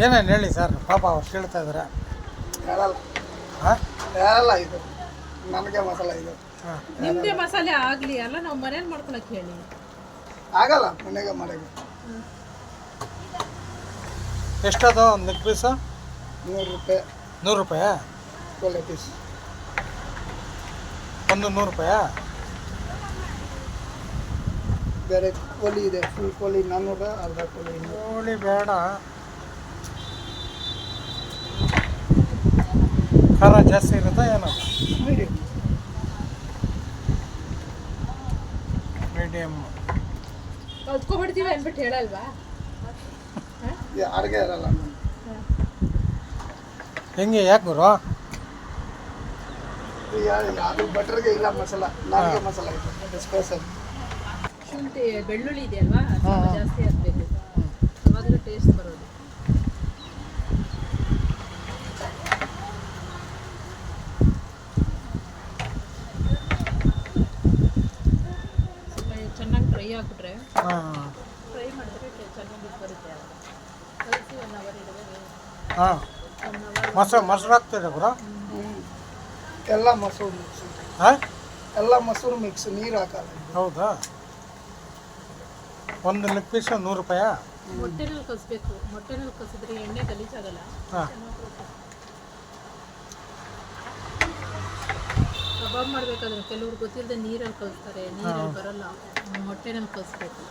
ಏನೇನು ಹೇಳಿ ಸರ್, ಪಾಪ ಅವ್ರು ಕೇಳ್ತಾ ಇದ್ದಾರೆ. ಹೇಳಲ್ಲ ಹಾಂ ಹೇಳಲ್ಲ, ಇದು ನಮಗೆ ಮಸಾಲ ಇದು ಹಾಂ ನಿಮ್ದೇ ಮಸಾಲೆ ಆಗ್ಲಿ ಅಲ್ಲ, ನಾವು ಮನೇಲಿ ಮಾಡ್ಕೊಳಕ್ ಹೇಳಿ. ಆಗಲ್ಲ ಮನೆಗೆ ಮಾಡೋದು. ಎಷ್ಟದು ಒಂದು ಲೆಗ್ ಪೀಸು? 100 ರೂಪಾಯಿ 100 ರೂಪಾಯಾ? ಒಳ್ಳೆ ಪೀಸ್. ಒಂದು 100 ರೂಪಾಯಾ? ಬೇರೆ ಕೋಳಿ ಇದೆ, ಫುಲ್ ಕೋಳಿ 400, ಅರ್ಧ ಕೋಳಿ 200. ಕೋಳಿ ಬೇಡ, ಖಾರ ಜಾಸ್ತಿ ಇರುತ್ತಾ ಏನೋ? ಮೀಡಿಯಮ್. ಮೀಡಿಯಮ್. ಕಲ್ತ್ಕೊಬಿಡ್ತೀವಿ ಅಂದ್ಬಿಟ್ಟು ಹೇಳಲ್ವಾ? ಅಡುಗೆ ಇರಲ್ಲ ನಮ್ಗೆ. ಹೆಂಗೆ, ಯಾಕೆ ಗುರು? ಅದು ಬಟ್ರಿಗೆ ಇಲ್ಲ ಮಸಾಲ, ನನಗೆ ಮಸಾಲ ಇದೆ ಸ್ಪೆಷಲ್. ಶುಂಠಿ ಬೆಳ್ಳುಳ್ಳಿ ಇದೆಯಲ್ವಾ, ಸ್ವಲ್ಪ ಜಾಸ್ತಿ ಹಾಕ್ಬೇಕು, ಅವಾಗಲೇ ಟೇಸ್ಟ್ ಬರೋದು. ಸ್ವಲ್ಪ ಚೆನ್ನಾಗಿ ಫ್ರೈ ಹಾಕ್ಬಿಟ್ರೆ, ಹಾಂ ಫ್ರೈ ಮಾಡಿದ್ರೆ ಚೆನ್ನಾಗಿ ಬರುತ್ತೆ. ಕಲಸಿ 1 ಅವರ್ ಇಡಬೇಕು. ಹಾಂ. 1 ಅವರ್ ಮೊಸರು ಹಾಕ್ತೀರಾ ಗುರು? ಎಲ್ಲ ಮೊಸರು ಮಿಕ್ಸ್, ಹಾಂ, ಎಲ್ಲ ಮೊಸರು ಮಿಕ್ಸ್, ನೀರು ಹಾಕಲ್ಲ. ಹೌದಾ? ಒಂದು ಲೆಗ್ ಪೀಸು 100 ರೂಪಾಯಾ? ಮೊಟ್ಟೆನಲ್ಲಿ ಕಲಿಸ್ಬೇಕು. ಮೊಟ್ಟೆನಲ್ಲಿ ಕಲಿಸಿದ್ರೆ ಎಣ್ಣೆ ಗಲೀಜಾಗಲ್ಲ. ಹಾಂ. ಕಬಾಬ್ ಮಾಡಬೇಕಾದ್ರೆ ಕೆಲವ್ರು ಗೊತ್ತಿಲ್ಲದೆ ನೀರಲ್ಲಿ ಕಲಿಸ್ತಾರೆ, ನೀರಲ್ಲಿ ಬರಲ್ಲ. ಮೊಟ್ಟೆನಲ್ಲಿ ಕಲಿಸ್ಬೇಕು.